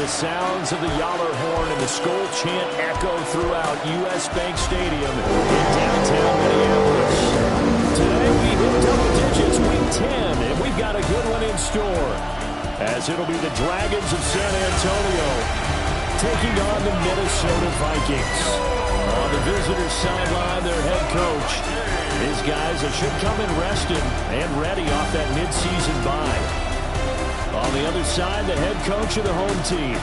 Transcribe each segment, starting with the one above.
the sounds of the Yaller horn and the Skol chant echo throughout U.S. Bank Stadium in downtown Minneapolis. Today we hit double digits, week 10, and we've got a good one in store, as it'll be the Dragons of San Antonio taking on the Minnesota Vikings. On the visitors' sideline, their head coach. These guys should come in rested and ready off that midseason bye. On the other side, the head coach of the home team.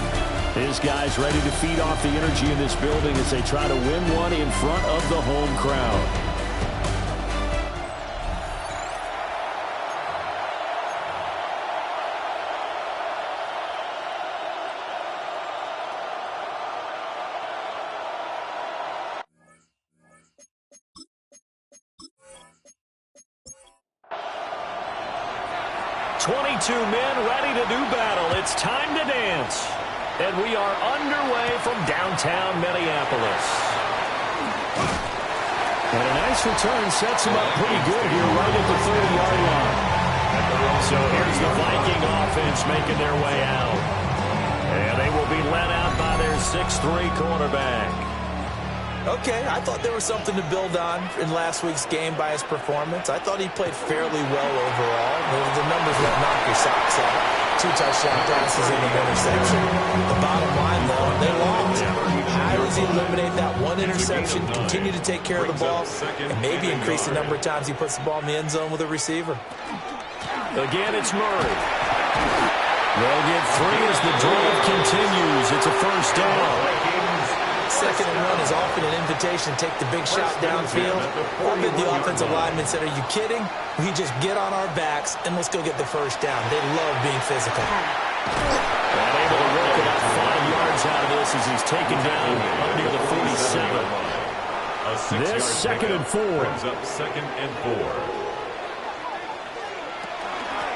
His guys ready to feed off the energy in this building as they try to win one in front of the home crowd. 22 men ready to do battle. It's time to dance. And we are underway from downtown Minneapolis. And a nice return sets him up pretty good here right at the 30-yard line. So here's the Viking offense making their way out. And they will be led out by their 6'3 quarterback. Okay, I thought there was something to build on in last week's game by his performance. I thought he played fairly well overall. The numbers won't knock your socks off. 2 touchdown passes and an interception. The bottom line, though, they lost. How does he eliminate that one interception, continue to take care of the ball, and maybe increase the number of times he puts the ball in the end zone with a receiver? Again, it's Murray. They'll get 3 as the drive continues. It's a first down. 2nd and 1 is often an invitation to take the big shot downfield. Or did the offensive lineman said, are you kidding? We just get on our backs and let's go get the first down. They love being physical. And able to work about 5 yards out of this as he's taken down up near the 47. This 2nd and 4. Brings up 2nd and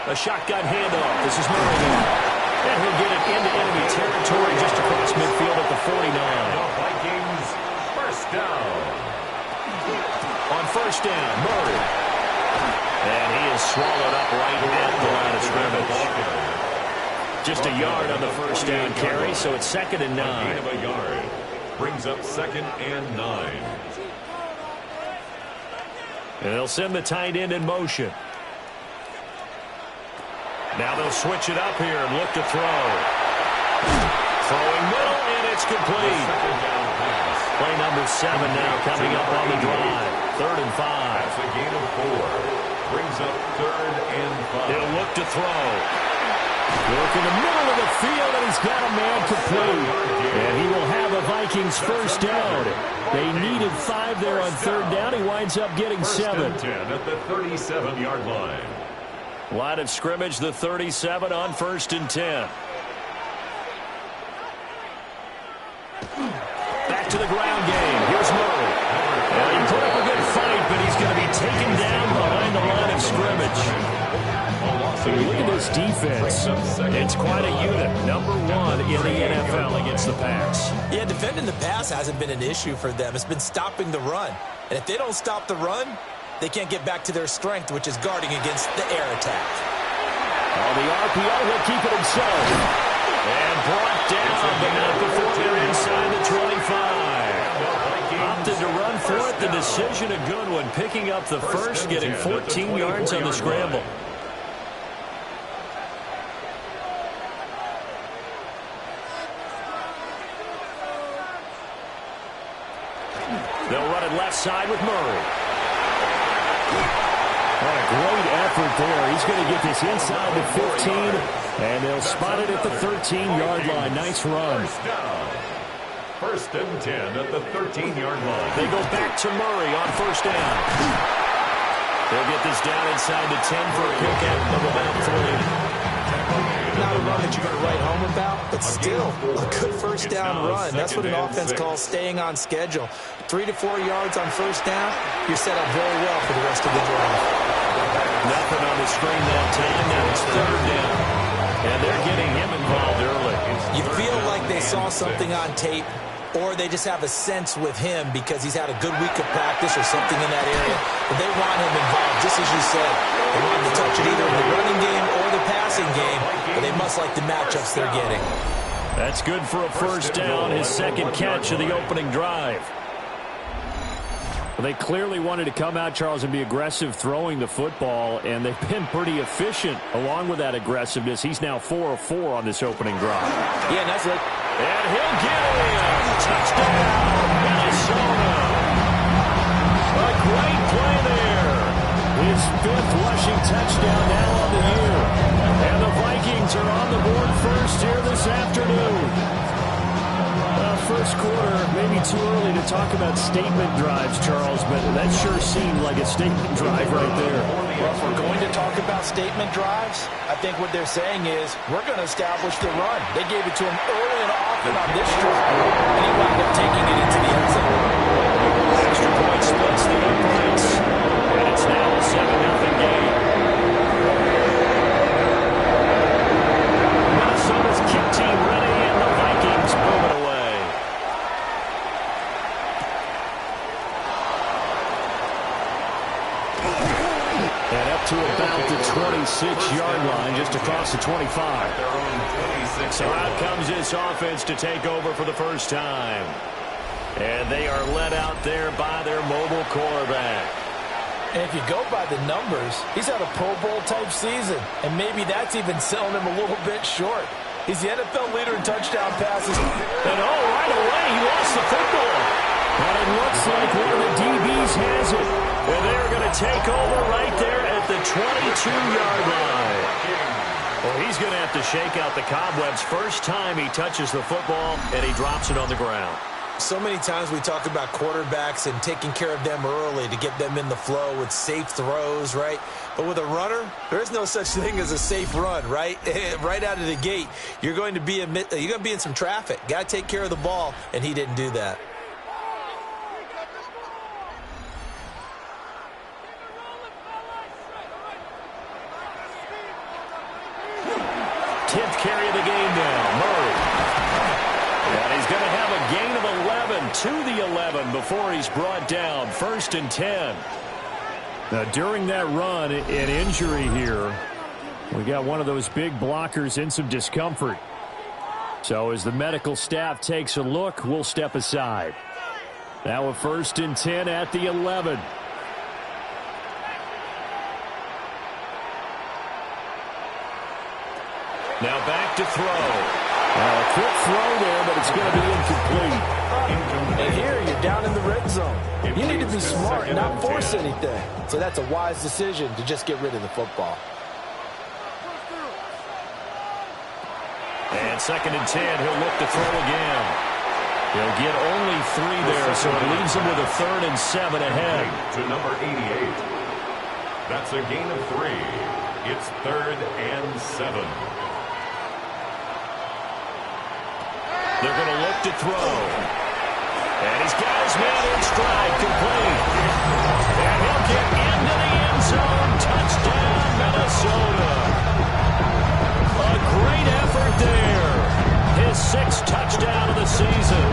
4. A shotgun handoff. This is Murray. And he'll get it into enemy territory just across midfield at the 49. Vikings first down. On first down, Murray. And he is swallowed up right at the line of scrimmage. Just a yard on the first down carry, so it's 2nd and 9. Gain of a yard. Brings up 2nd and 9. And they'll send the tight end in motion. Now they'll switch it up here and look to throw. Throwing middle, and it's complete. Play number 7 now coming up on the drive. 3rd and 5. That's a gain of 4. Brings up 3rd and 5. He'll look to throw. Look in the middle of the field, and he's got a man complete. And he will have a Vikings first down. They needed 5 there on 3rd down. He winds up getting 7. 10 at the 37-yard line. Line of scrimmage, the 37 on 1st and 10. Back to the ground game. Here's Murray. Well, he put up a good fight, but he's going to be taken down behind the line of scrimmage. So you look at this defense. It's quite a unit. Number 1 in the NFL against the pass. Yeah, defending the pass hasn't been an issue for them. It's been stopping the run. And if they don't stop the run, they can't get back to their strength, which is guarding against the air attack. On the RPO, he'll keep it himself. And brought down, but not before they're inside the 25. Opted to run for it. The decision, a good one. Picking up the first, getting 14 yards on the scramble. They'll run it left side with Murray. What a great effort there. He's going to get this inside the 15, and they'll spot it at the 13-yard line. Nice run. First and 10 at the 13-yard line. They go back to Murray on first down. They'll get this down inside the 10 for a pickup of about 3. Not a run that you're going to write home about, but still a good first down run. That's what an offense calls staying on schedule. 3 to 4 yards on first down, you're set up very well for the rest of the drive. Nothing on the screen that time. Now it's 3rd down. And they're getting him involved early. You feel like they saw something on tape, or they just have a sense with him because he's had a good week of practice or something in that area. But they want him involved, just as you said. They want him to touch it either in the running game or the passing game, but they must like the matchups they're getting. That's good for a first down, his second catch of the opening drive. Well, they clearly wanted to come out, Charles, and be aggressive throwing the football, and they've been pretty efficient along with that aggressiveness. He's now 4 of 4 on this opening drive. Yeah, that's it. And he'll get it. Touchdown, Minnesota. A great play there. His 5th rushing touchdown now on the year. And the Vikings are on the board first here this afternoon. First quarter, maybe too early to talk about statement drives, Charles, but that sure seemed like a statement drive right there. Well, if we're going to talk about statement drives, I think what they're saying is we're going to establish the run. They gave it to him early and often on this drive, and he wound up taking it into the end zone. Extra point splits the uprights, and it's now a 7-0 game. Minnesota's kick team ready, and the Vikings move it away. And up to about the 26-yard line, just across the 25. So out comes this offense to take over for the first time. And they are led out there by their mobile quarterback. And if you go by the numbers, he's had a Pro Bowl-type season. And maybe that's even selling him a little bit short. He's the NFL leader in touchdown passes. And right away, he lost the football. And it looks like one of the DBs has it. And they're going to take over right there at the 22-yard line. Well, he's going to have to shake out the cobwebs first time he touches the football, and he drops it on the ground. So many times we talk about quarterbacks and taking care of them early to get them in the flow with safe throws, right? But with a runner, there is no such thing as a safe run, right? Right out of the gate, you're going to be in some traffic. Got to take care of the ball, and he didn't do that. Carry of the game now, Murray. And he's going to have a gain of 11 to the 11 before he's brought down. 1st and 10. Now, during that run, an injury here. We got one of those big blockers in some discomfort. So as the medical staff takes a look, we'll step aside. Now a 1st and 10 at the 11. Now back to throw. A quick throw there, but it's going to be incomplete. And here you're down in the red zone. You need to be smart and not force anything. So that's a wise decision to just get rid of the football. And 2nd and 10, he'll look to throw again. He'll get only 3 there, so it leaves him with a 3rd and 7 ahead. To number 88. That's a gain of 3. It's 3rd and 7. They're going to look to throw. And he's got his man in stride, complete. And he'll get into the end zone. Touchdown, Minnesota. A great effort there. His 6th touchdown of the season.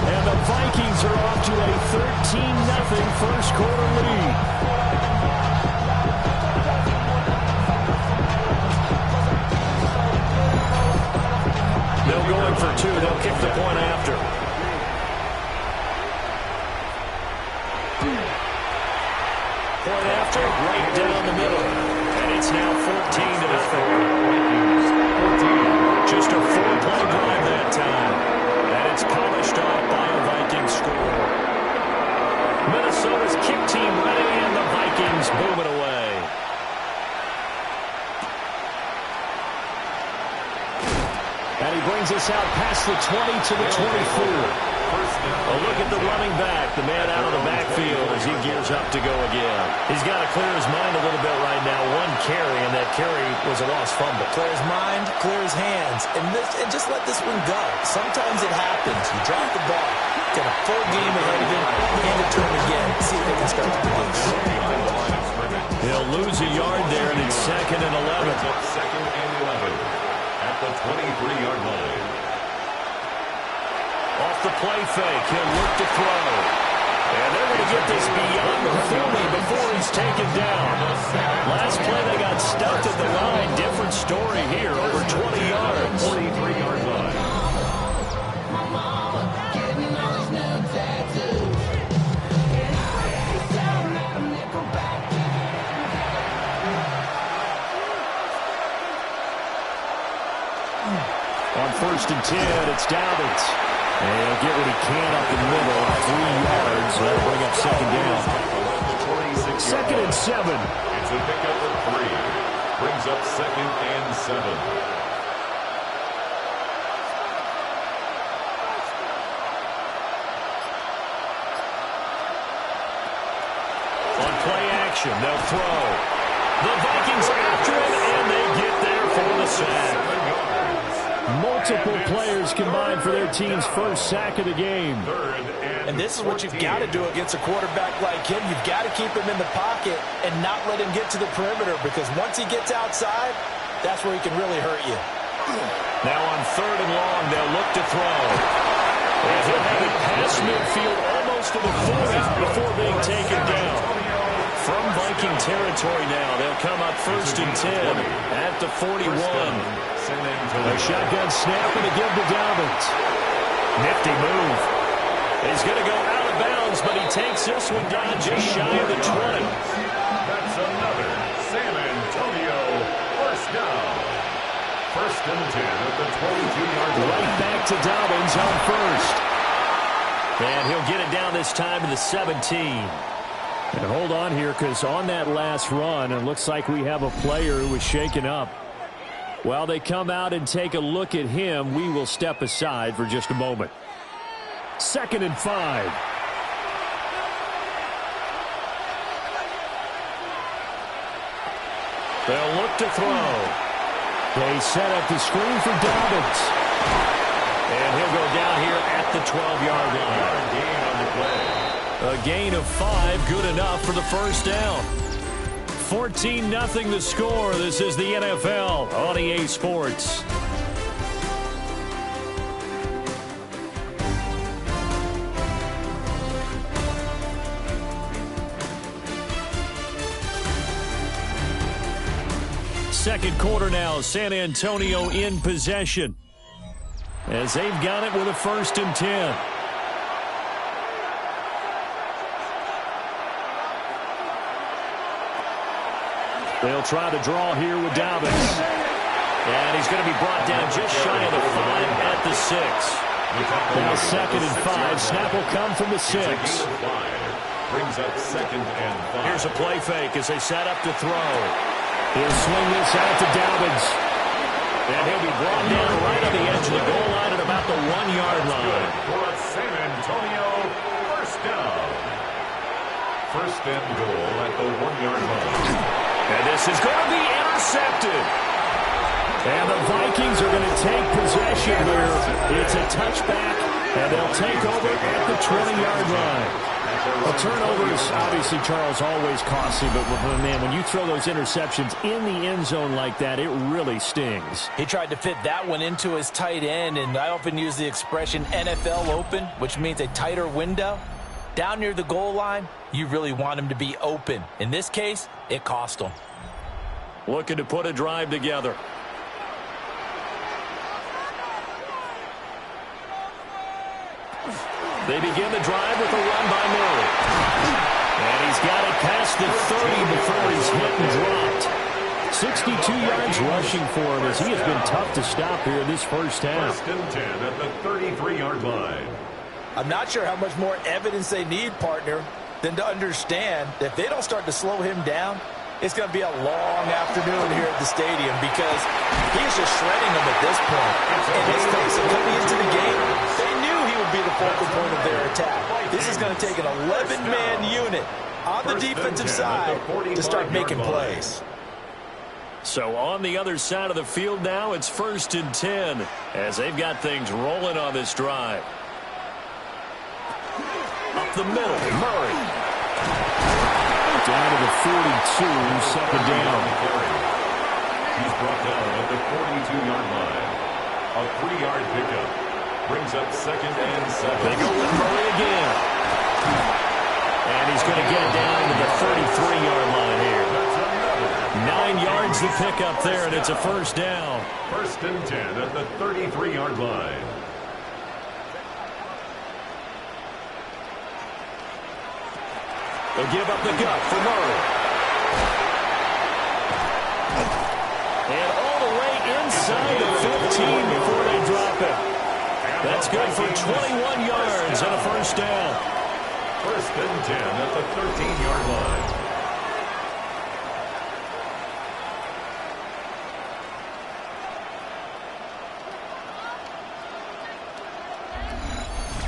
And the Vikings are off to a 13-0 first quarter lead. They'll go in for 2. They'll kick the point after. Point after, right down the middle. And it's now 14-0. Just a 4-play drive that time. And it's polished off by a Viking score. Minnesota's kick team ready, and the Vikings move it away. And he brings us out past the 20 to the 24. A look at the running back, the man out of the backfield as he gears up to go again. He's got to clear his mind a little bit right now. 1 carry, and that carry was a lost fumble. Clear his mind, clear his hands, and just let this one go. Sometimes it happens. You drop the ball, get a full game ahead of him, hand it to him again, see if they can start to produce. He'll lose a yard there, and it's 2nd and 11. 2nd and 11 at the 23-yard line. Off the play fake, he'll look to throw. And they're going to get this beyond the 40 before he's taken down. Last play, they got stuffed at the line. Different story here, over 20 yards. 43-yard line. and 10. It's Dobbins. And he'll get what he can up the middle. 3 yards. That'll bring up second down. Second and 7. It's a pickup of 3. Brings up second and 7. On play action, they'll throw. The Vikings after him, and they get there for the sack. Multiple players combined for their team's first sack of the game. And this is what you've got to do against a quarterback like him. You've got to keep him in the pocket and not let him get to the perimeter, because once he gets outside, that's where he can really hurt you. Now on 3rd and long, they'll look to throw. And he'll have it past midfield almost to the 40 before being taken down. From Viking territory now, they'll come up 1st and 10 at the 41. A shotgun snap and a give to Dobbins. Nifty move. He's going to go out of bounds, but he takes this one down just shy of the 20. That's another San Antonio first down. 1st and 10 at the 22-yard line. Right back to Dobbins on 1st. And he'll get it down this time to the 17. And hold on here, because on that last run, it looks like we have a player who was shaken up. While they come out and take a look at him, we will step aside for just a moment. 2nd and 5. They'll look to throw. They set up the screen for Dobbins. And he'll go down here at the 12-yard line. Gain on the play. A gain of 5, good enough for the first down. 14-0 the score. This is the NFL on EA Sports. Second quarter now, San Antonio in possession, as they've got it with a 1st and 10. They'll try to draw here with Dobbins. And he's going to be brought down just shy of the 5 at the 6. Now 2nd and 5. Snap will come from the 6. Brings up 2nd and 5. Here's a play fake as they set up to throw. He'll swing this out to Dobbins. And he'll be brought down right on the edge of the goal line at about the 1-yard line. For a San Antonio first down. 1st and goal at the 1-yard line. And this is going to be intercepted. And the Vikings are going to take possession here. It's a touchback, and they'll take over at the 20-yard line. A turnover is obviously, Charles, always costly, but man, when you throw those interceptions in the end zone like that, it really stings. He tried to fit that one into his tight end, and I often use the expression NFL open, which means a tighter window. Down near the goal line, you really want him to be open. In this case, it cost him. Looking to put a drive together. They begin the drive with a run by Murray. And he's got it past the 30 before he's hit and dropped. 62 yards rushing for him, as he has been tough to stop here in this first half. 1st and 10 at the 33-yard line. I'm not sure how much more evidence they need, partner, than to understand that if they don't start to slow him down, it's going to be a long afternoon here at the stadium, because he's just shredding them at this point. In this case, coming into the game, they knew he would be the focal point of their attack. This is going to take an 11-man unit on the defensive side to start making plays. So on the other side of the field now, it's 1st and 10, as they've got things rolling on this drive. Up the middle, Murray. Down to the 42, 2nd down. He's brought down at the 42-yard line. A 3-yard pickup. Brings up 2nd and 7. They go with Murray again. And he's going to get it down to the 33-yard line here. 9 yards to pick up there, and it's a first down. 1st and 10 at the 33-yard line. They'll give up the gut for Murray. And all the way inside the 15 before they drop happen. That's good for 21 yards and a first down. First and 10 at the 13-yard line.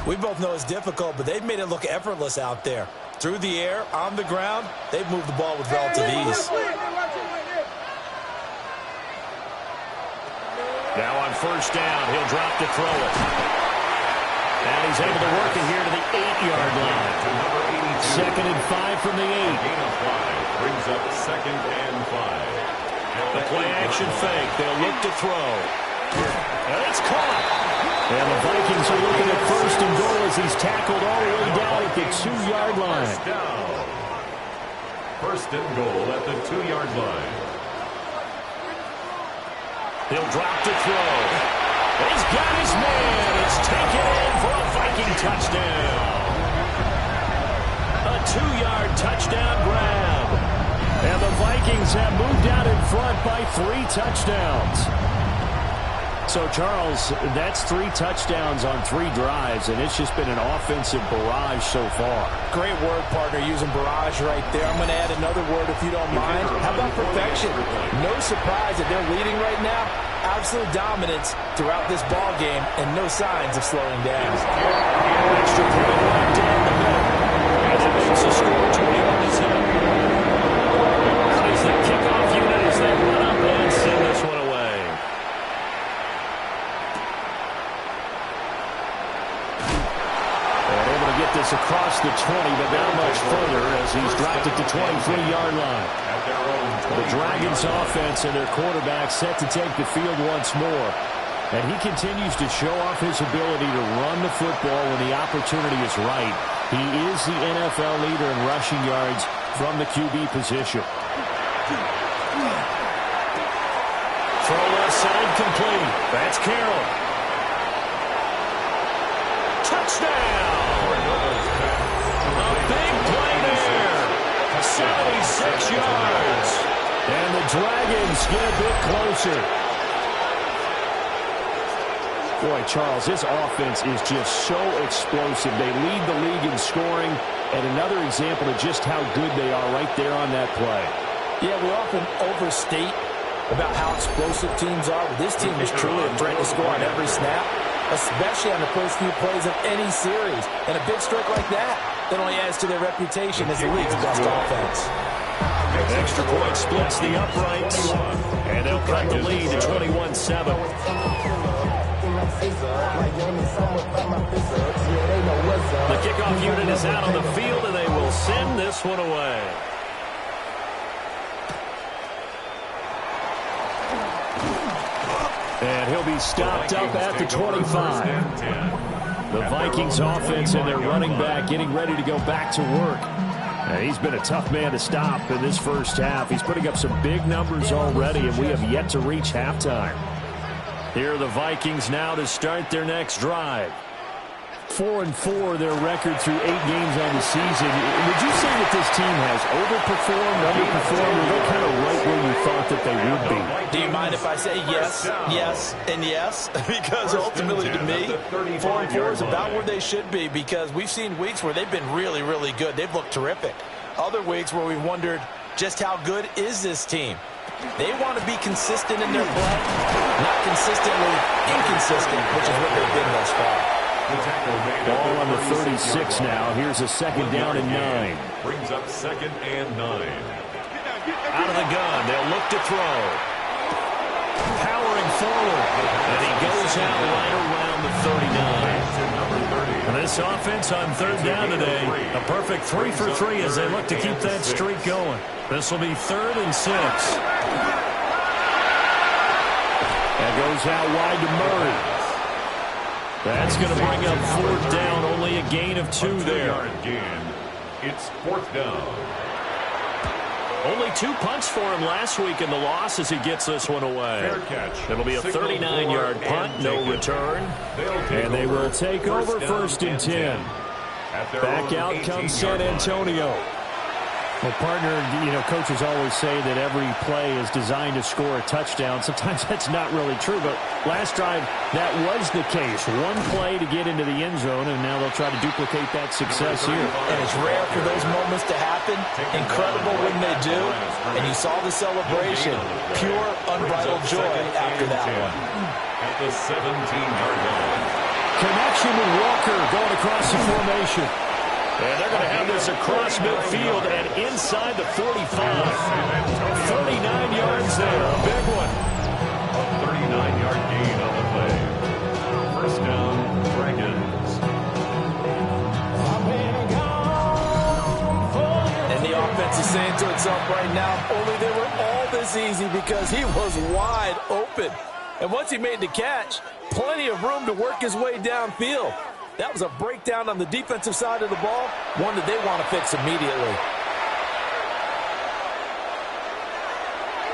We both know it's difficult, but they've made it look effortless out there. Through the air, on the ground, they've moved the ball with relative ease. Now on first down, he'll drop to throw it. And he's able to work it here to the 8-yard line. Second and 5 from the 8. Gain of 5 brings up second and 5. The play-action fake. They'll look to throw. And it's caught. And the Vikings are looking at first and goal as he's tackled all the way down at the 2-yard line. First and goal at the 2-yard line. He'll drop to throw. He's got his man. It's taken in for a Viking touchdown. A 2-yard touchdown grab. And the Vikings have moved out in front by 3 touchdowns. So, Charles, that's 3 touchdowns on 3 drives, and it's just been an offensive barrage so far. Great word, partner, using barrage right there. I'm going to add another word if you don't mind. How about perfection? No surprise that they're leading right now. Absolute dominance throughout this ball game, and no signs of slowing down. Extra point right down the middle. And it makes the score 21-7. As the kickoff unit as they run up and send this one away. Get this across the 20, but not much further as he's dropped it to 23-yard line. The Dragons offense and their quarterback set to take the field once more. And he continues to show off his ability to run the football when the opportunity is right. He is the NFL leader in rushing yards from the QB position. Throw left side complete. That's Carroll. Touchdown! A big play there. 76 yards. And the Dragons get a bit closer. Boy, Charles, this offense is just so explosive. They lead the league in scoring, and another example of just how good they are right there on that play. Yeah, we often overstate about how explosive teams are, but this team is truly a threat to score on every snap, especially on the first few plays of any series. And a big streak like that only adds to their reputation as the league's best offense. Extra point splits the uprights, and they'll cut the lead to 21-7. The kickoff unit is out on the field, and they will send this one away. And he'll be stopped up at the 25. The Vikings offense and their running back getting ready to go back to work. He's been a tough man to stop in this first half. He's putting up some big numbers already, and we have yet to reach halftime. Here are the Vikings now to start their next drive. 4-4 their record through 8 games on the season. Would you say that this team has overperformed, underperformed, or they're kind of right where you thought that they would be? Do you mind if I say yes, yes, and yes? Because ultimately to me, 4-4 is about where they should be, because we've seen weeks where they've been really, really good. They've looked terrific. Other weeks where we've wondered just how good is this team. They want to be consistent in their play, not consistently inconsistent, which is what they've been thus far. Ball on the 36 now. Here's a second down and 9. Brings up second and 9. Out of the gun. They'll look to throw. Powering forward. And he goes out right around the 39. And this offense on third down today, a perfect 3 for 3 as they look to keep that streak going. This will be 3rd and 6. That goes out wide to Murray. That's going to bring up 4th down, only a gain of 2 there. It's 4th down. Only 2 punts for him last week in the loss as he gets this one away. Fair catch. It'll be a 39-yard punt, no return. And they will take over 1st and 10. Back out comes San Antonio. Well, partner, coaches always say that every play is designed to score a touchdown. Sometimes that's not really true, but last drive, that was the case. One play to get into the end zone, and now they'll try to duplicate that success here. And it's rare for those moments to happen. Incredible when they do. And you saw the celebration. Pure, unbridled joy after that one. At the 17-yard line. Connection with Walker going across the formation. And they're going to have this across midfield and inside the 45. 39 yards there. A big one. A 39-yard gain on the play. First down, Dragons. And the offense is saying to itself right now, only they were all this easy because he was wide open. And once he made the catch, plenty of room to work his way downfield. That was a breakdown on the defensive side of the ball, one that they want to fix immediately.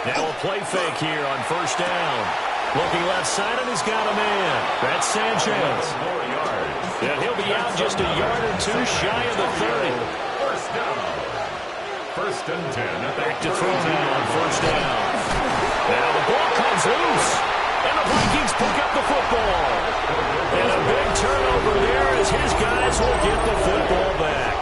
Now a play fake here on first down. Looking left side, and he's got a man. That's Sanchez. And he'll be out just a yard or two shy of the 30. First down. First and 10 at the back to throw now on first down. Now the ball comes loose. And the Vikings pick up the football. And a big turnover there as his guys will get the football back.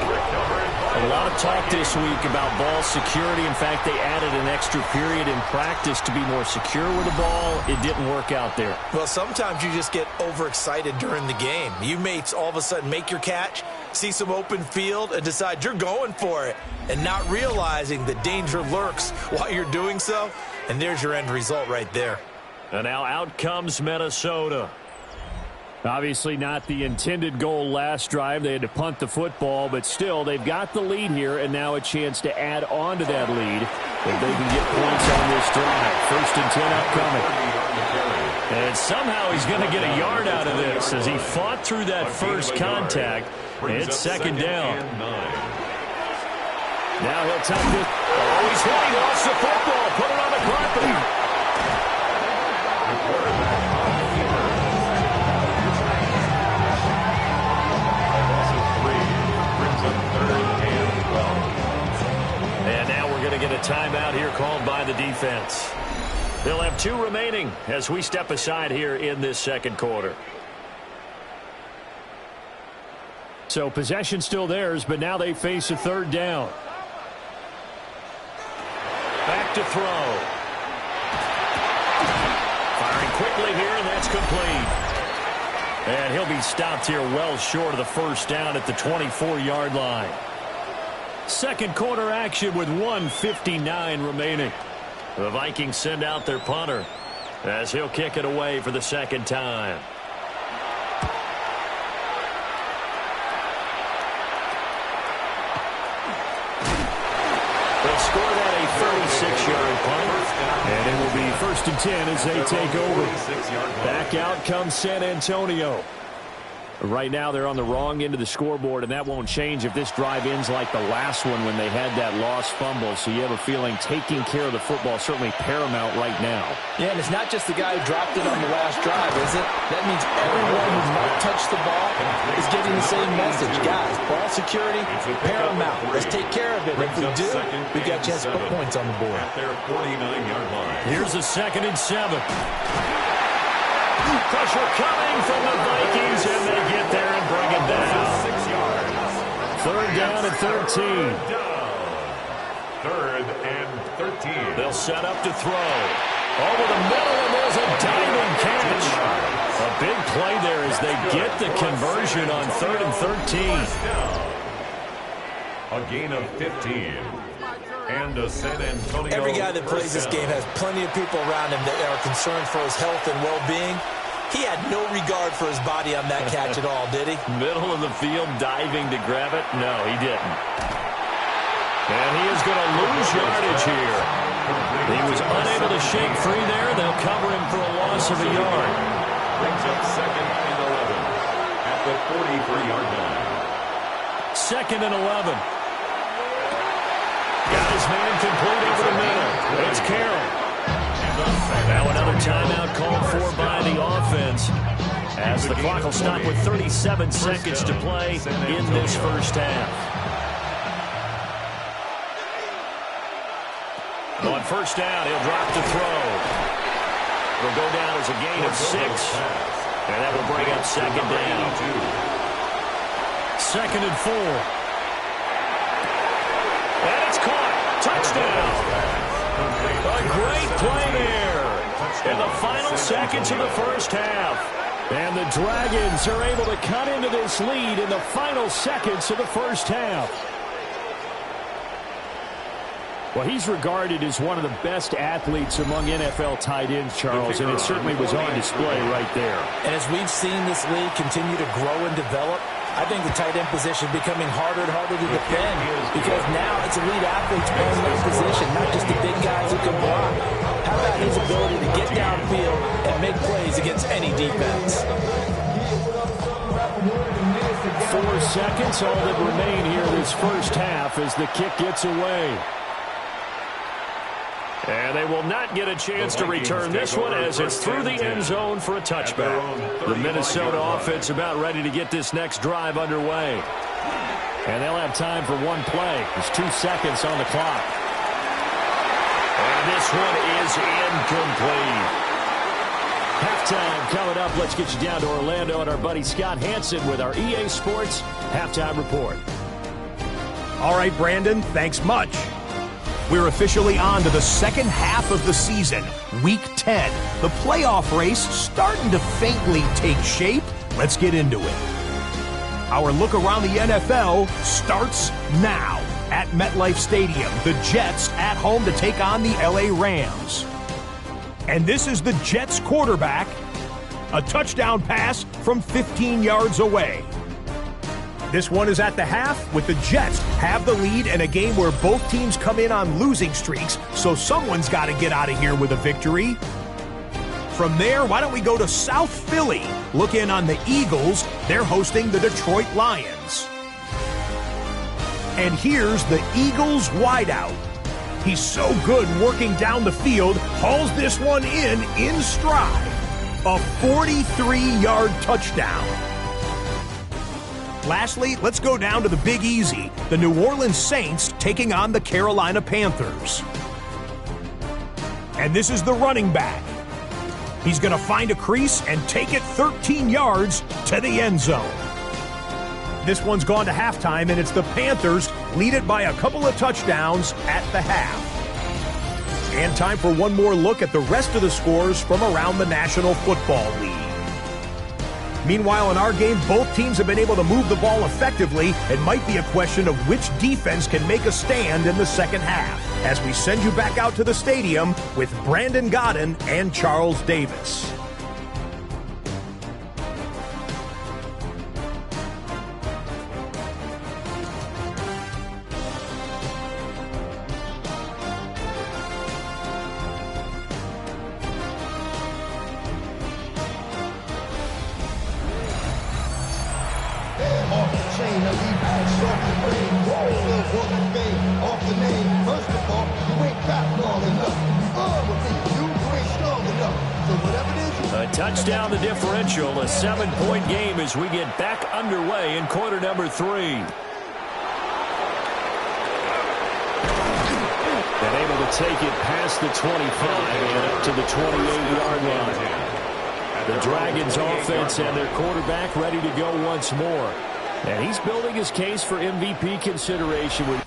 A lot of talk this week about ball security. In fact, they added an extra period in practice to be more secure with the ball. It didn't work out there. Well, sometimes you just get overexcited during the game. You may all of a sudden make your catch, see some open field, and decide you're going for it, and not realizing the danger lurks while you're doing so. And there's your end result right there. And now out comes Minnesota. Obviously not the intended goal last drive. They had to punt the football, but still they've got the lead here, and now a chance to add on to that lead if they can get points on this drive. First and 10 upcoming. And somehow he's going to get a yard out of this as he fought through that first contact. It's second down. Now he'll tuck it. Oh, he's hit. He lost the football. Put it on the carpet. And now we're going to get a timeout here called by the defense. They'll have 2 remaining as we step aside here in this second quarter. So possession still theirs, but now they face a third down. Back to throw. Firing quickly here, and that's complete. And he'll be stopped here well short of the first down at the 24-yard line. Second quarter action with 1:59 remaining. The Vikings send out their punter as he'll kick it away for the second time. They'll score that a 36-yard punt. And it will be first and 10 as they take over. Back out comes San Antonio. Right now they're on the wrong end of the scoreboard, and that won't change if this drive ends like the last one when they had that lost fumble. So you have a feeling taking care of the football is certainly paramount right now. Yeah, and it's not just the guy who dropped it on the last drive, is it? That means everyone who might touch the ball is getting the same message. Guys, ball security, paramount. Let's take care of it. If we do, we got a chance to put points on the board. At their 49-yard line. Here's a 2nd and 7. Pressure coming from the Vikings, and they get there and bring it down. 6 yards. Third down and 13. Third and 13. They'll set up to throw. Over the middle, and there's a diving catch. A big play there as they get the conversion on 3rd and 13. A gain of 15. And a San Antonio. Every guy that plays this game has plenty of people around him that are concerned for his health and well-being. He had no regard for his body on that catch at all, did he? Middle of the field, diving to grab it? No, he didn't. And he is going to lose yardage here. He was unable to shake free there. They'll cover him for a loss of a yard. Brings up 2nd and 11 at the 43-yard line. 2nd and 11. Got his man complete over the middle. It's Carroll. Now another timeout called for by the offense as the clock will stop with 37 seconds to play in this first half. On first down, he'll drop to throw. It'll go down as a gain of 6. And that will bring up second down. 2nd and 4. And it's caught. Touchdown. A great play there. In the final seconds of the first half. And the Dragons are able to cut into this lead in the final seconds of the first half. Well, he's regarded as one of the best athletes among NFL tight ends, Charles, and it certainly was on display right there. And as we've seen this league continue to grow and develop, I think the tight end position is becoming harder and harder to defend because now it's elite athletes playing that position, not just the big guys who can block. How about his ability to get downfield and make plays against any defense? 4 seconds, all that remain here this first half as the kick gets away. And they will not get a chance to return this one as it's through the end zone for a touchback. The Minnesota offense about ready to get this next drive underway. And they'll have time for one play. There's 2 seconds on the clock. And this one is incomplete. Halftime coming up. Let's get you down to Orlando and our buddy Scott Hansen with our EA Sports Halftime Report. All right, Brandon, thanks much. We're officially on to the second half of the season, Week 10. The playoff race starting to faintly take shape. Let's get into it. Our look around the NFL starts now. At MetLife Stadium, the Jets at home to take on the LA Rams. And this is the Jets quarterback. A touchdown pass from 15 yards away. This one is at the half with the Jets have the lead in a game where both teams come in on losing streaks, so someone's got to get out of here with a victory. From there, why don't we go to South Philly? Look in on the Eagles. They're hosting the Detroit Lions. And here's the Eagles wideout. He's so good working down the field, hauls this one in stride. A 43-yard touchdown. Lastly, let's go down to the Big Easy. The New Orleans Saints taking on the Carolina Panthers. And this is the running back. He's going to find a crease and take it 13 yards to the end zone. This one's gone to halftime, and it's the Panthers lead it by a couple of touchdowns at the half. And time for one more look at the rest of the scores from around the National Football League. Meanwhile, in our game, both teams have been able to move the ball effectively. It might be a question of which defense can make a stand in the second half. As we send you back out to the stadium with Brandon Godden and Charles Davis. Touchdown the differential, a 7-point game as we get back underway in quarter number 3. And able to take it past the 25 and up to the 28-yard line. The Dragons offense and their quarterback ready to go once more. And he's building his case for MVP consideration with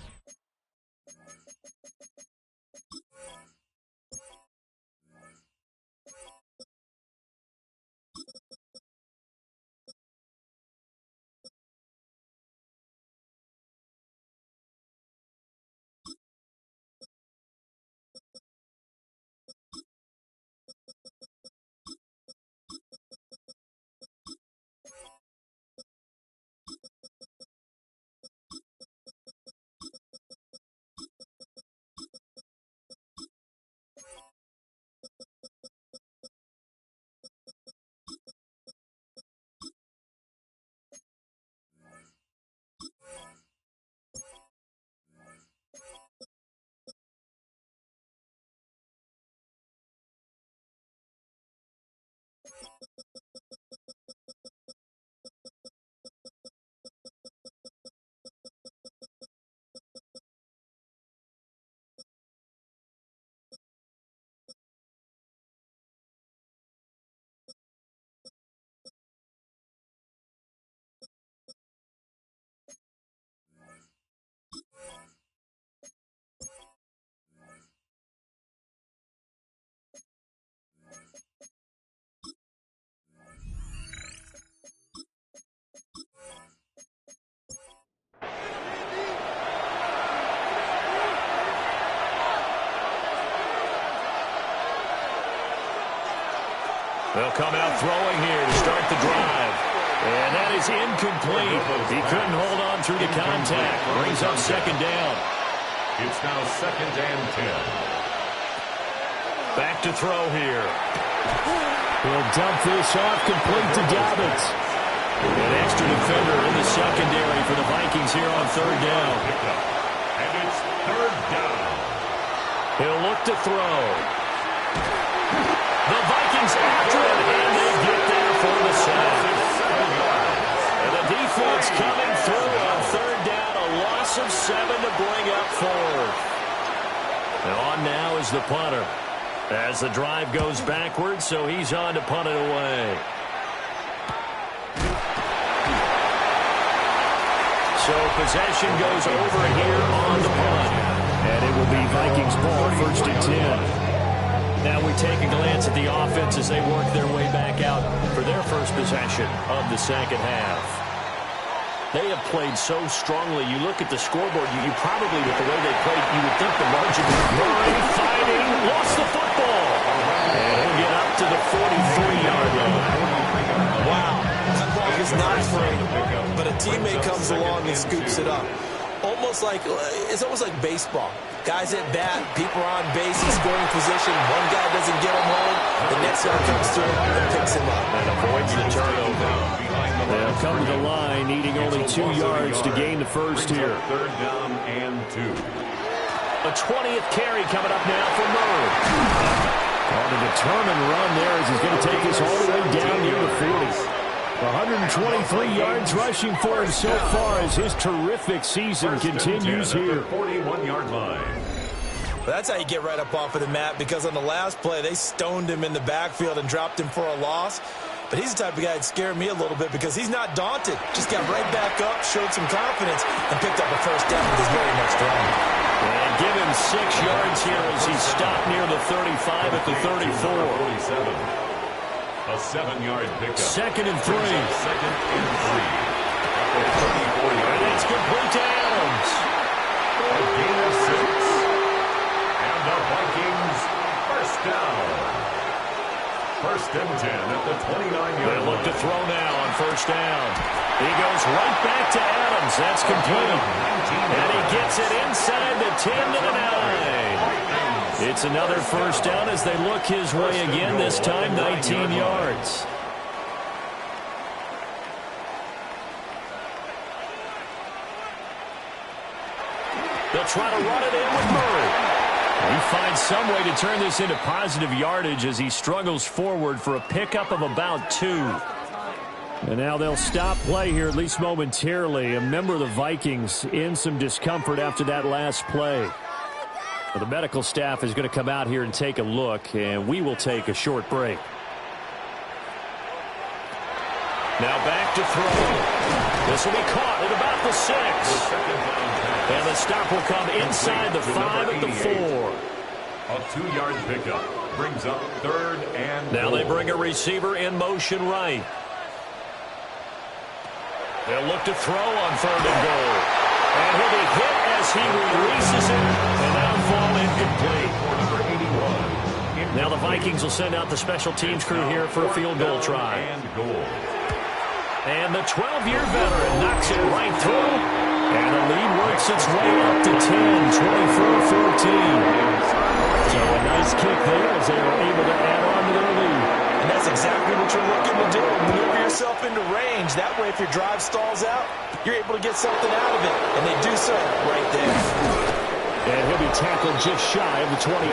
They'll come out throwing here to start the drive. And that is incomplete. He couldn't hold on through the contact. Brings up second down. It's now 2nd and 10. Back to throw here. He'll dump this off complete to Dobbins. An extra defender in the secondary for the Vikings here on third down. And it's 3rd down. He'll look to throw. The Vikings after it, and they get there for the sack. And the defense coming through on third down, a loss of 7 to bring up 4th. And on now is the punter. As the drive goes backwards, so he's on to punt it away. So possession goes over here on the punt. And it will be Vikings ball, 1st and 10. Now we take a glance at the offense as they work their way back out for their first possession of the second half. They have played so strongly. You look at the scoreboard, you probably, with the way they played, you would think the margin would be Murray fighting, lost the football. And he'll get up to the 43-yard line. Wow, that ball is not free, but a teammate comes along and scoops it up. It's almost like baseball. Guys at bat, people are on base in scoring position. One guy doesn't get him home. The next guy comes through and picks him up. And avoids the turnover. They'll come to the line, needing only 2 yards to gain the first here. 3rd down and 2. A 20th carry coming up now for Murray. On a determined run there as he's going to take this all the way down near the 40. 123 yards rushing for him so far as his terrific season continues here. 41-yard line. That's how you get right up off of the mat, because on the last play, they stoned him in the backfield and dropped him for a loss. But he's the type of guy that scared me a little bit because he's not daunted. Just got right back up, showed some confidence, and picked up a first down with his very next drive. And give him 6 yards here as he stopped near the 35 at the 34. 47. A 7-yard pickup. 2nd and 3. 2nd and 3. And it's complete to Adams. A gain of 6. And the Vikings first down. 1st and 10 at the 29-yard line. They look to throw now on first down. He goes right back to Adams. That's complete. And he gets it inside the 10 to the 9. It's another first down as they look his way again, this time 19 yards. They'll try to run it in with Murray. He finds some way to turn this into positive yardage as he struggles forward for a pickup of about 2. And now they'll stop play here, at least momentarily. A member of the Vikings in some discomfort after that last play. Well, the medical staff is going to come out here and take a look, and we will take a short break. Now back to throw. This will be caught at about the 6. And the stop will come inside the 5 at the 4. A 2-yard pickup brings up 3rd and 4. Now they bring a receiver in motion right. They'll look to throw on 3rd and goal. And he'll be hit as he releases it. And that'll fall incomplete. Now the Vikings will send out the special teams crew here for a field goal try. And the 12-year veteran knocks it right through. And the lead works its way up to 10, 24-14. So a nice kick there as they were able to add on to their lead. And that's exactly what you're looking to do. Maneuver yourself into range. That way, if your drive stalls out, you're able to get something out of it. And they do so right there. And he'll be tackled just shy of the 25.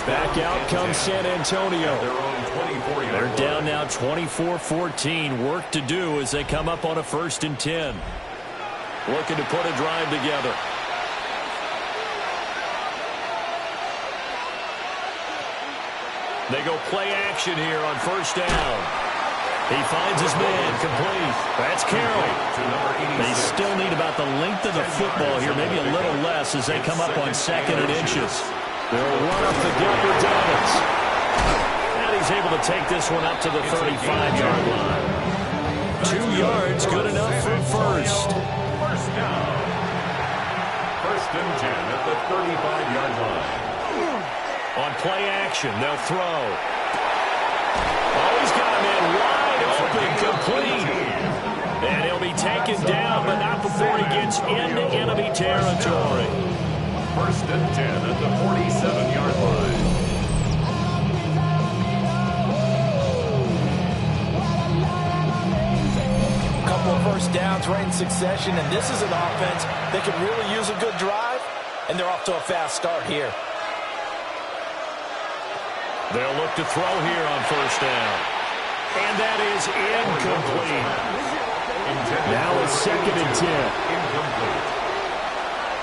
Back out comes San Antonio. They're down now 24-14. Work to do as they come up on a 1st and 10. Looking to put a drive together. They go play action here on first down. He finds his man complete. That's Carroll. They still need about the length of the football here, maybe a little less as they come up on 2nd and inches. They'll run up the gut with Dobbins. And he's able to take this one up to the 35-yard line. 2 yards, good enough for first. First down. 1st and 10 at the 35-yard line. On play action, they'll throw. wide open, complete. And he'll be taken down, but not before he gets into enemy territory. First and 10 at the 47-yard line. Couple of first downs right in succession, and this is an offense that can really use a good drive, and they're off to a fast start here. They'll look to throw here on first down. And that is incomplete. Now it's 2nd and 10. Incomplete.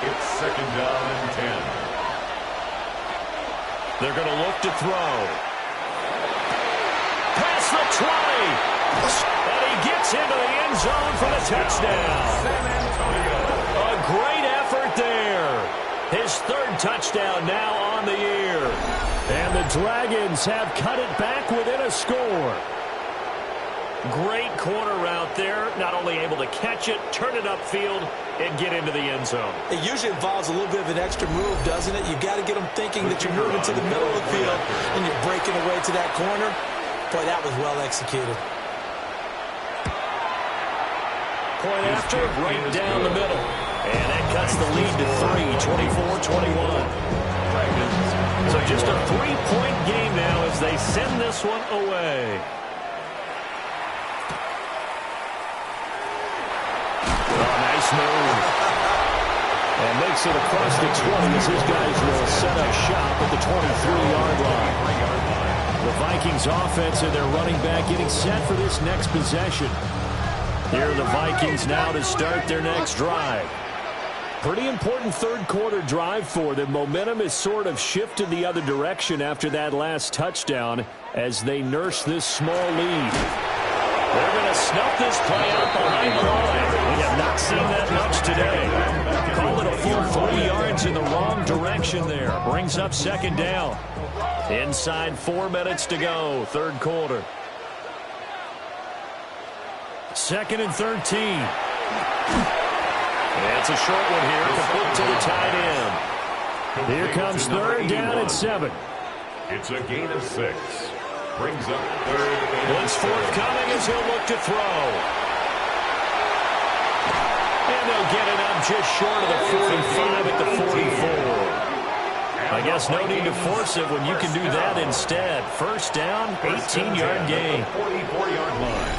It's 2nd down and 10. They're going to look to throw. Past the 20. And he gets into the end zone for the touchdown. A great effort there. His 3rd touchdown now on the year. And the Dragons have cut it back within a score. Great corner route there. Not only able to catch it, turn it upfield, and get into the end zone. It usually involves a little bit of an extra move, doesn't it? You've got to get them thinking that you're moving to the middle of the field and you're breaking away to that corner. Boy, that was well executed. Point after, right down the middle. And that cuts the lead to 3, 24-21. So just a 3-point game now as they send this one away. Oh, nice move. And makes it across the 20 as his guys will set up shop at the 23-yard line. The Vikings offense and their running back getting set for this next possession. Here are the Vikings now to start their next drive. Pretty important 3rd quarter drive for them. Momentum has sort of shifted the other direction after that last touchdown as they nurse this small lead. They're going to snuff this play out behind the line. We have not seen that much today. Call it a full 3 yards in the wrong direction there. Brings up 2nd down. Inside 4 minutes to go, 3rd quarter. 2nd and 13. It's a short one here, complete to the tight end. Here comes 3rd down and 7. It's a gain of 6. Brings up 3rd and Blitz forthcoming as he'll look to throw. And they'll get it up just short of the 45 at the 44. I guess no need to force it when you can do that instead. First down, 18-yard gain. 44-yard line.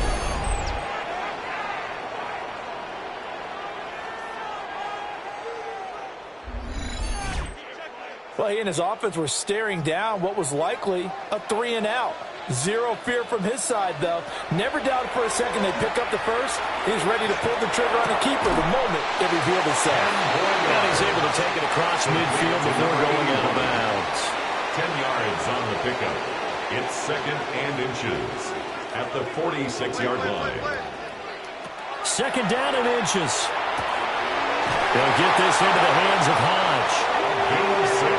Well, he and his offense were staring down what was likely a 3-and-out. Zero fear from his side, though. Never doubted for a second they pick up the first. He's ready to pull the trigger on a keeper the moment it revealed itself. And he's able to take it across midfield before going out of bounds. 10 yards on the pickup. It's 2nd and inches at the 46-yard line. 2nd down and inches. They'll get this into the hands of Hodge. Gain of 6.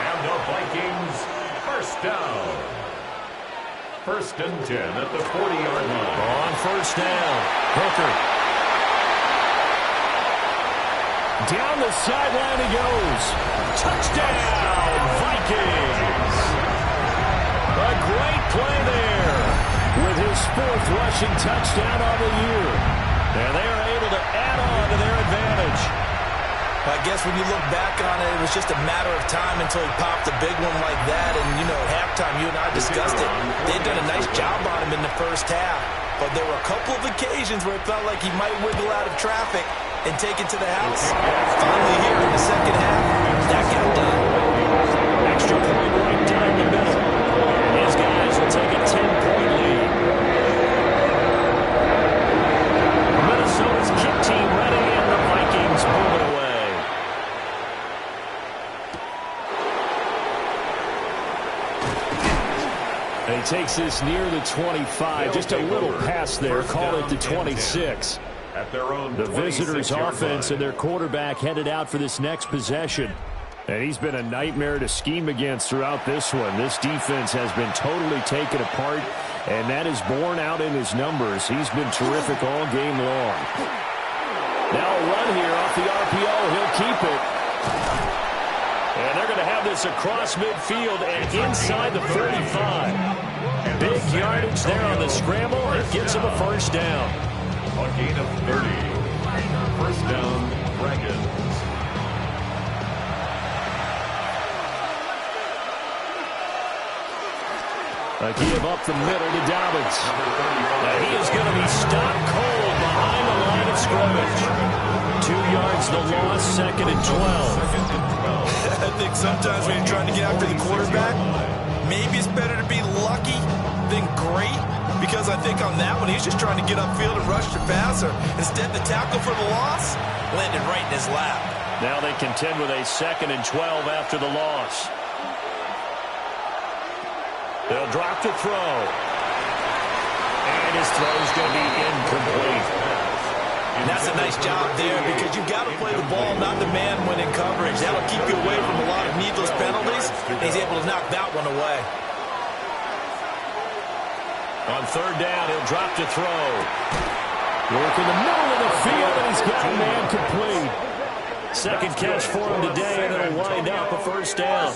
And the Vikings first down. 1st and 10 at the 40-yard line. On first down, Hooker. Down the sideline he goes. Touchdown, Vikings. A great play there with his 4th rushing touchdown on the year. And they are able to add on to their advantage. I guess when you look back on it, it was just a matter of time until he popped a big one like that. And, you know, at halftime, you and I discussed it. They'd done a nice job on him in the first half. But there were a couple of occasions where it felt like he might wiggle out of traffic and take it to the house. Finally here in the second half, that got done. Extra point right down the middle. And his guys will take a 10-point lead. Minnesota's kick team ready, and the Vikings move it away. And he takes this near the 25. Just a little pass there. Call it the 26. At their own The visitors' offense and their quarterback headed out for this next possession. And he's been a nightmare to scheme against throughout this one. This defense has been totally taken apart, and that is borne out in his numbers. He's been terrific all game long. Now a run here off the RPO. He'll keep it. And they're going to have this across midfield and inside the 35. Big yardage there on the scramble. It gets him a first down. A gain of 30. First down, Dragons. A give up the middle to Dobbins. He is going to be stopped cold behind the line of scrimmage. 2 yards the loss, second and 12. I think sometimes when you're trying to get after the quarterback, maybe it's better to be lucky than great. Because I think on that one, he's just trying to get upfield and rush the passer. Instead, the tackle for the loss landed right in his lap. Now they contend with a second and 12 after the loss. They'll drop to throw. And his throw is going to be incomplete. And that's a nice job there because you've got to play the ball, not the man when in coverage. That'll keep you away from a lot of needless penalties. And he's able to knock that one away. On third down, he'll drop to throw. Work in the middle of the field, and he's got a man complete. Second catch for him today, and it'll wind up a first down.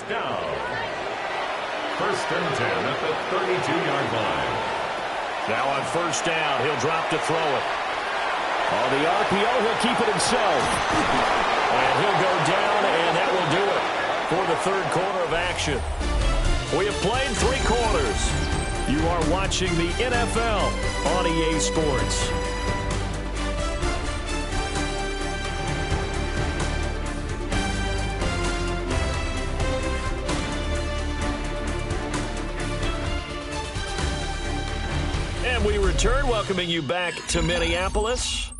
First and 10 at the 32-yard line. Now on first down, he'll drop to throw it. On the RPO, he'll keep it himself. And he'll go down, and that will do it for the third quarter of action. We have played 3 quarters. You are watching the NFL on EA Sports. And we return, welcoming you back to Minneapolis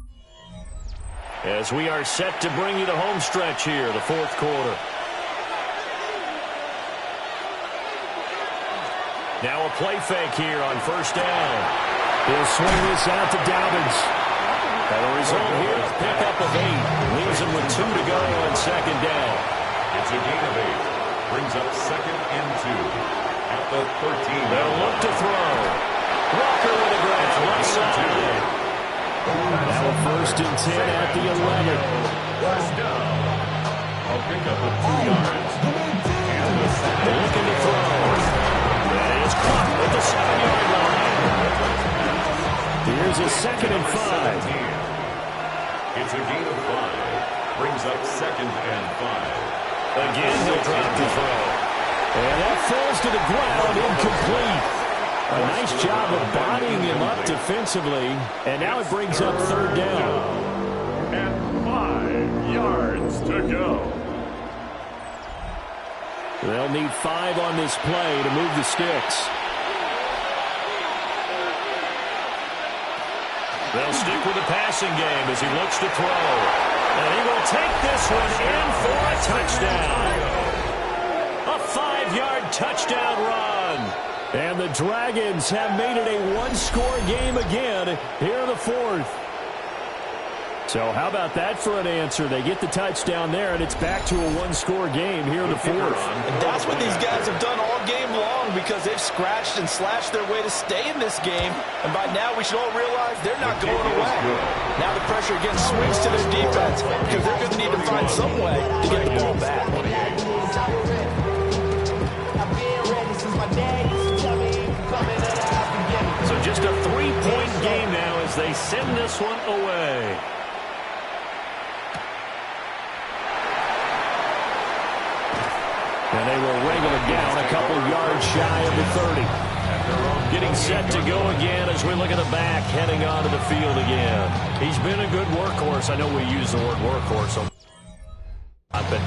as we are set to bring you the home stretch here, the fourth quarter. Now a play fake here on first down. He'll swing this out to Dobbins. And the result here, a pickup of 8. Leaves him with 2 to go on second down. It's a gain of 8. Brings up second and 2 at the 13. They'll look to throw. Walker with a grab. Left side. Now a first and 10 at the 11. First down. A pickup of 2 yards. And the second. Looking to throw. It's caught at the 7-yard line. Here's a second and 5. It's a gain of 5. Brings up second and 5. Again, he'll drop to throw. And that falls to the ground, incomplete. A nice job of bodying him up defensively. And now it brings up third down. And 5 yards to go. They'll need 5 on this play to move the sticks. They'll stick with the passing game as he looks to throw. And he will take this one in for a touchdown. A 5-yard touchdown run. And the Dragons have made it a one-score game again here in the fourth. So how about that for an answer? They get the touchdown there, and it's back to a one-score game here in the fourth. And that's what these guys have done all game long because they've scratched and slashed their way to stay in this game. And by now, we should all realize they're not going away. Now the pressure again swings to their defense because they're going to need to find some way to get the ball back. So just a 3-point game now as they send this one away. And they will wrangle it down a couple yards shy of the 30. Getting set to go again as we look at the back, heading onto the field again. He's been a good workhorse. I know we use the word workhorse a lot, but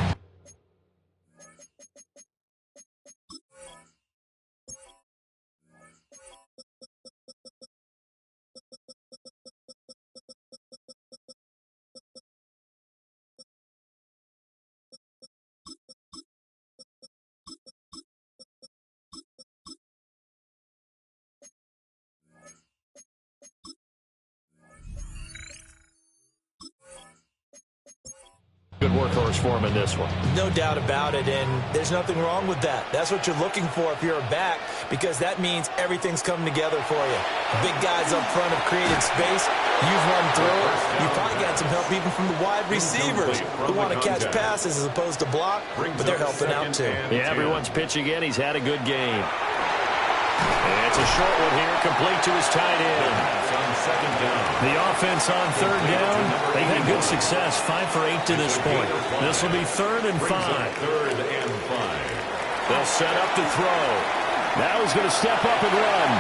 good workhorse for him in this one. No doubt about it, and there's nothing wrong with that. That's what you're looking for if you're a back, because that means everything's coming together for you. The big guys up front have created space. You've run through it. You've probably got some help even from the wide receivers who want to catch passes as opposed to block, but they're helping out too. Yeah, everyone's pitching in. He's had a good game. It's a short one here, complete to his tight end. The offense on third down, they've had good success, 5 for 8 to this point. This will be 3rd and 5. They'll set up to throw. Now he's going to step up and run.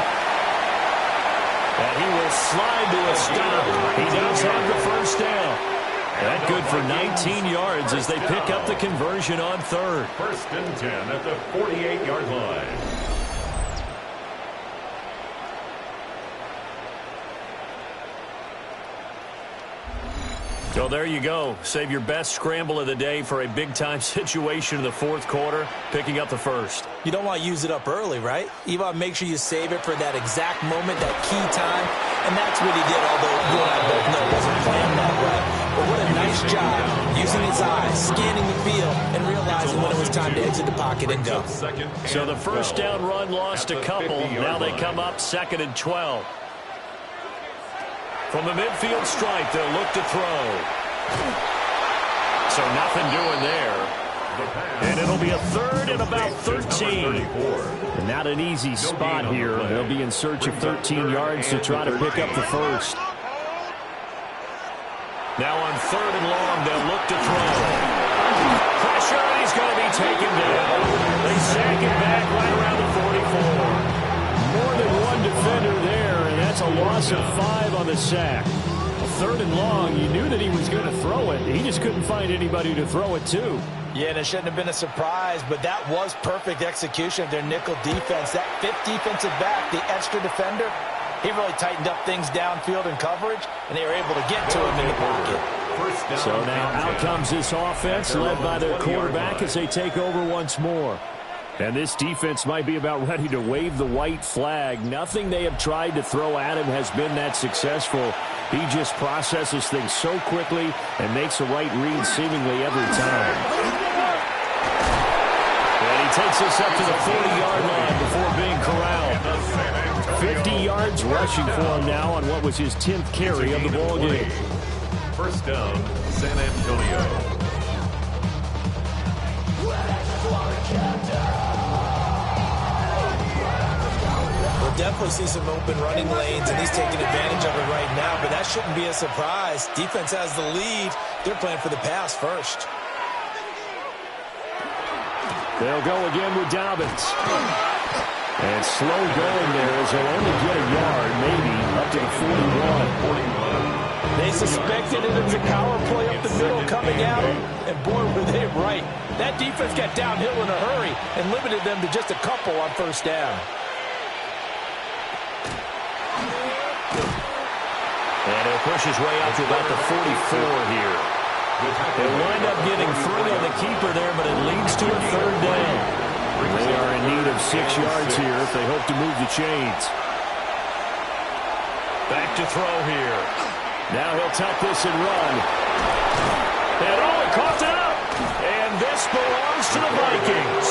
And he will slide to a stop. He does have the first down. That good for 19 yards as they pick up the conversion on 3rd. 1st and 10 at the 48-yard line. So there you go. Save your best scramble of the day for a big-time situation in the 4th quarter, picking up the 1st. You don't want to use it up early, right? You want to make sure you save it for that exact moment, that key time. And that's what he did, although you and I both know it wasn't planned that way. But what a nice job using his eyes, scanning the field, and realizing when it was time to exit the pocket and go. So the first down run lost a couple. Now they come up 2nd and 12. From the midfield stripe, they'll look to throw. So nothing doing there. And it'll be a 3rd and about 13. And not an easy spot here. They'll be in search of 13 yards to try to pick up the 1st. Now on 3rd and long, they'll look to throw. Pressure, and he's going to be taken down. They sack it back right around the 44. More than one defender there, and that's a loss of 5 on the sack. 3rd and long, you knew that he was going to throw it. He just couldn't find anybody to throw it to. Yeah, and it shouldn't have been a surprise, but that was perfect execution of their nickel defense. That 5th defensive back, the extra defender, he really tightened up things downfield in coverage, and they were able to get to him in the pocket. So now out comes this offense, led by their quarterback as they take over once more. And this defense might be about ready to wave the white flag. Nothing they have tried to throw at him has been that successful. He just processes things so quickly and makes the right read seemingly every time. And he takes us up to the 40-yard line before being corralled. 50 yards rushing for him now on what was his 10th carry of the ballgame. 1st down, San Antonio. We'll definitely see some open running lanes, and he's taking advantage of it right now, but that shouldn't be a surprise. Defense has the lead. They're playing for the pass first. They'll go again with Dobbins. And slow going there as they'll only get a yard, maybe, up to the 41. They suspected it. It's a power play up the middle coming out, and boy, were they right. That defense got downhill in a hurry and limited them to just a couple on 1st down. And he'll push his way out to about the 44 here. They'll wind up getting 3 on the keeper there, but it leads to a 3rd down. They are in need of 6 yards here if they hope to move the chains. Back to throw here. Now he'll tuck this and run. And he caught it up. And this belongs to the Vikings.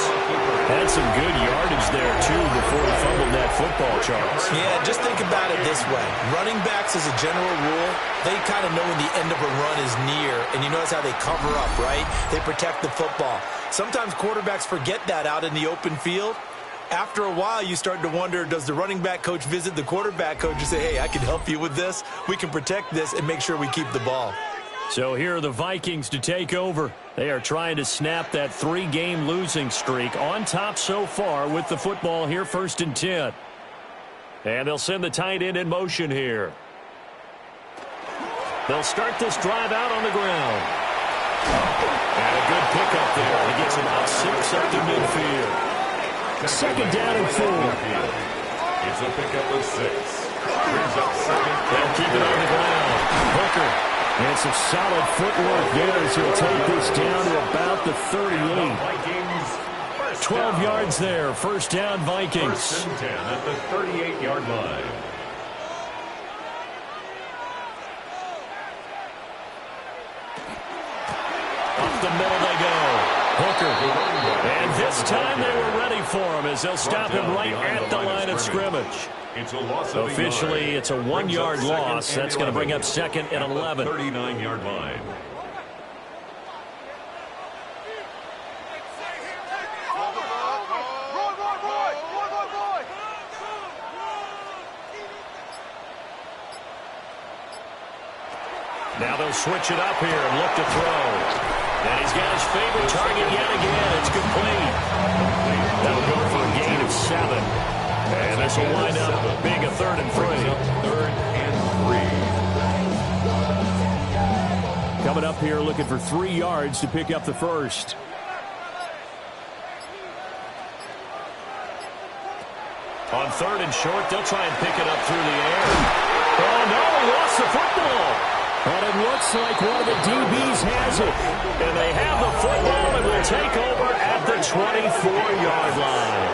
Had some good yardage there, too, before he fumbled that football, Charles. Yeah, just think about it this way. Running backs, as a general rule, they kind of know when the end of a run is near, and you notice how they cover up, right? They protect the football. Sometimes quarterbacks forget that out in the open field. After a while, you start to wonder, does the running back coach visit the quarterback coach and say, hey, I can help you with this. We can protect this and make sure we keep the ball. So here are the Vikings to take over. They are trying to snap that 3-game losing streak on top so far with the football here, 1st and 10. And they'll send the tight end in motion here. They'll start this drive out on the ground. And a good pickup there. He gets about 6 up to midfield. 2nd down and 4. It's a pickup of 6. Brings up 2nd. They'll keep it on the ground. Hooker. And some solid footwork there as he'll take this down to about the 38. 12 yards there. 1st down, Vikings. 1st and 10 at the 38-yard line. Up the middle they go. Hooker. And this time they were ready for him as they'll stop him right at the line of scrimmage. Officially, it's a 1-yard loss. That's going to bring up 2nd and 11. 39-yard line. Now they'll switch it up here and look to throw. And he's got his favorite target yet again. It's complete. That'll go for a gain of 7. And this will wind up being a 3rd and 3. 3rd and 3. Coming up here looking for 3 yards to pick up the first. On 3rd and short, they'll try and pick it up through the air. Oh, no, he lost the football. And it looks like one of the DBs has it. And they have the football and will take over at the 24-yard line.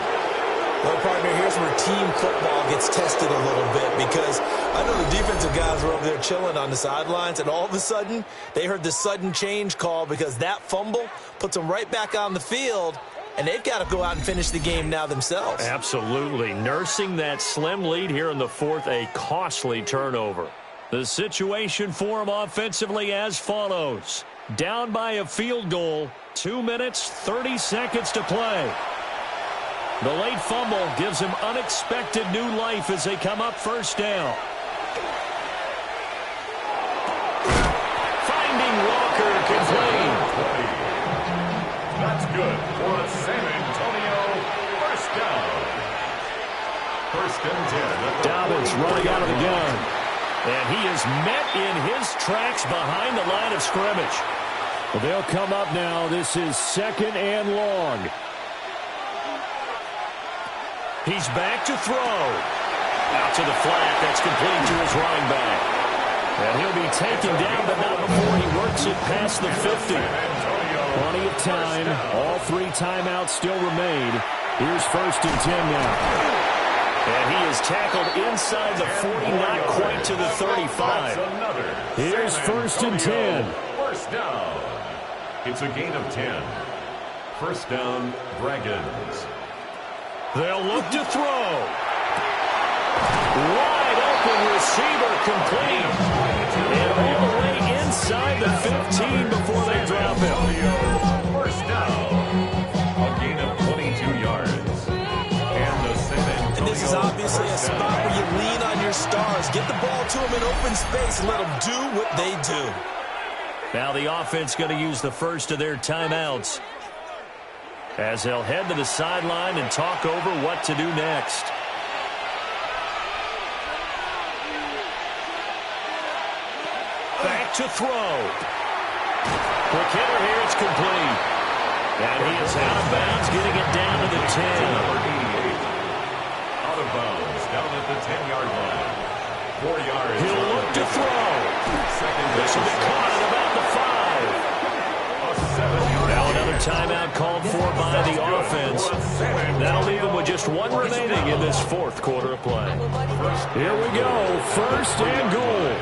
Well, partner, here's where team football gets tested a little bit because I know the defensive guys were over there chilling on the sidelines, and all of a sudden, they heard the sudden change call because that fumble puts them right back on the field, and they've got to go out and finish the game now themselves. Absolutely. Nursing that slim lead here in the 4th, a costly turnover. The situation for them offensively as follows. Down by a field goal, 2 minutes, 30 seconds to play. The late fumble gives him unexpected new life as they come up first down. Finding Walker complete. That's good for a San Antonio first down. 1st and 10. Dobbins running out of the gun. And he is met in his tracks behind the line of scrimmage. Well, they'll come up now. This is 2nd and long. He's back to throw. Out to the flat. That's complete to his running back. And he'll be taken down, but not before he works it past the 50. Plenty of time. All 3 timeouts still remain. Here's 1st and 10 now. And he is tackled inside the 40, not quite to the 35. Here's 1st and 10. First down. It's a gain of 10. First down, Dragons. They'll look to throw. Wide open receiver complete. And all the way inside the 15 before they drop him. First down. A gain of 22 yards. And the San Antonio. And this is obviously a spot where you lean on your stars. Get the ball to them in open space and let them do what they do. Now the offense going to use the first of their timeouts, as they'll head to the sideline and talk over what to do next. Back to throw. Quick hitter here, it's complete. And he is out of bounds, getting it down to the 10. Number 88. Out of bounds, down at the 10-yard line. 4 yards. He'll look to throw. This will be caught at about the 5. Now another timeout called for by the offense. That'll leave them with just 1 remaining in this 4th quarter of play. Here we go, 1st and goal.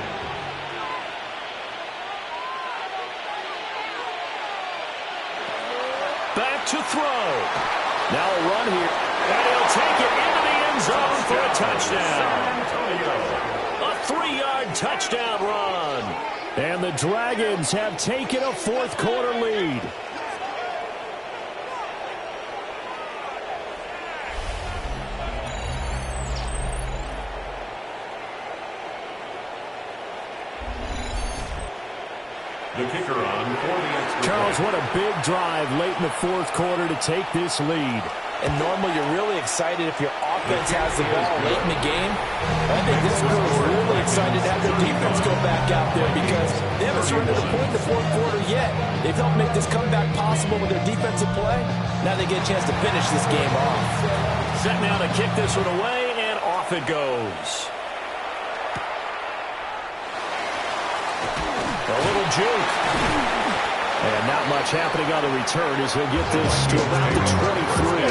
Back to throw. Now a run here. And he'll take it into the end zone for a touchdown. A 3-yard touchdown run. And the Dragons have taken a 4th quarter lead. The kicker on for the extra. Charles, what a big drive late in the 4th quarter to take this lead. And normally you're really excited if your offense has the ball late in the game. I think this group is really excited to have their defense go back out there because they haven't surrendered a point in the 4th quarter yet. They've helped make this comeback possible with their defensive play. Now they get a chance to finish this game off. Set now to kick this one away, and off it goes. A little juke. And not much happening on the return as he'll get this to about the 23.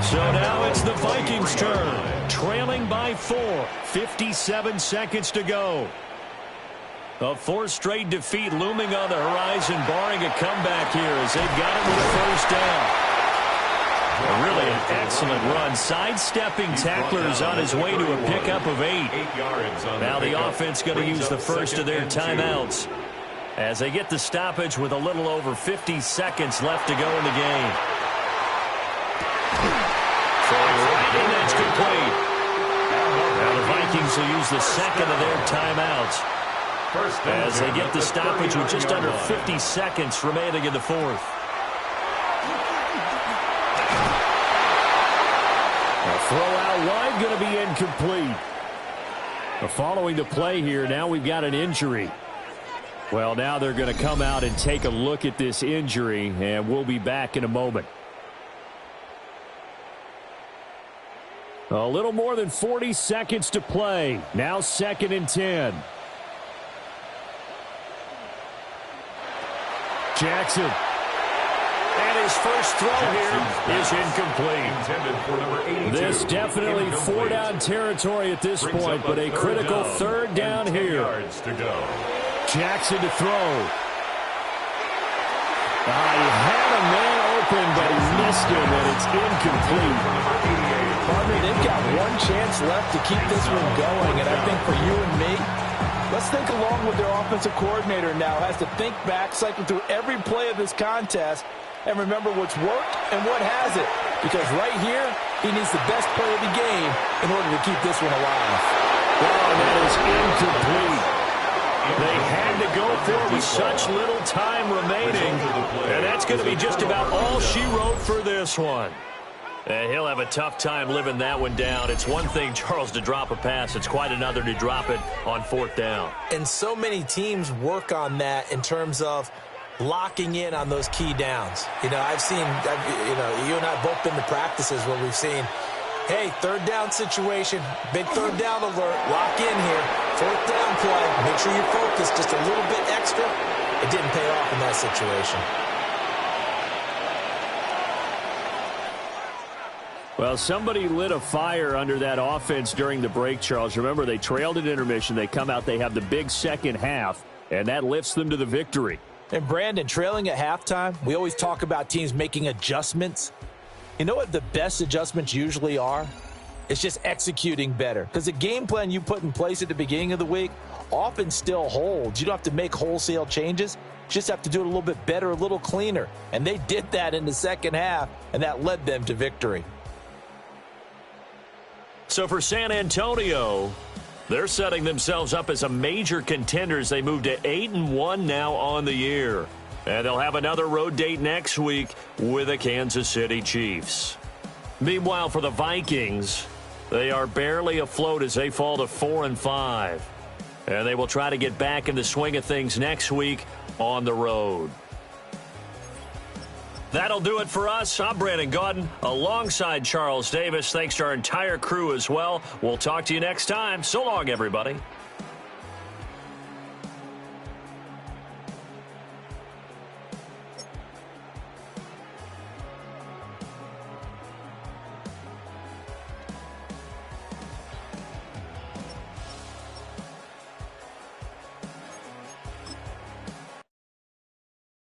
So now it's the Vikings' turn. Trailing by 4. 57 seconds to go. A 4th straight defeat looming on the horizon, barring a comeback here as they've got it with a first down. Really an excellent run, sidestepping tacklers on his way to a pickup of 8. Now the offense going to use the first of their timeouts as they get the stoppage with a little over 50 seconds left to go in the game. Throwing right in, that's complete. Now the Vikings will use the second of their timeouts as they get the stoppage with just under 50 seconds remaining in the fourth. A throw out wide going to be incomplete. Following the play here, now we've got an injury. Well, now they're going to come out and take a look at this injury, and we'll be back in a moment. A little more than 40 seconds to play. Now 2nd and 10. Jackson. And his first throw here is incomplete. This definitely 4-down territory at this point, but a critical 3rd down here. Jackson to throw. He had a man open, but he missed him, and it's incomplete. They've got one chance left to keep this one going, and I think for you and me, let's think along with their offensive coordinator now. Has to think back, cycle through every play of this contest, and remember what's worked and what hasn't. Because right here, he needs the best play of the game in order to keep this one alive. Wow, that is incomplete. They had to go for it with such little time remaining, and that's going to be just about all she wrote for this one. And he'll have a tough time living that one down. It's one thing, Charles, to drop a pass. It's quite another to drop it on 4th down. And so many teams work on that in terms of locking in on those key downs. You know, you and I both been to practices where we've seen, hey, 3rd down situation, big 3rd down alert, lock in here, 4th down play, make sure you focus just a little bit extra. It didn't pay off in that situation. Well, somebody lit a fire under that offense during the break, Charles. Remember, they trailed at intermission. They come out, they have the big second half, and that lifts them to the victory. And, Brandon, trailing at halftime, we always talk about teams making adjustments. You know what the best adjustments usually are? It's just executing better. Because the game plan you put in place at the beginning of the week often still holds. You don't have to make wholesale changes. You just have to do it a little bit better, a little cleaner. And they did that in the second half, and that led them to victory. So for San Antonio, they're setting themselves up as a major contender as they move to 8-1 now on the year. And they'll have another road date next week with the Kansas City Chiefs. Meanwhile, for the Vikings, they are barely afloat as they fall to 4-5. And they will try to get back in the swing of things next week on the road. That'll do it for us. I'm Brandon Gaudin alongside Charles Davis. Thanks to our entire crew as well. We'll talk to you next time. So long, everybody.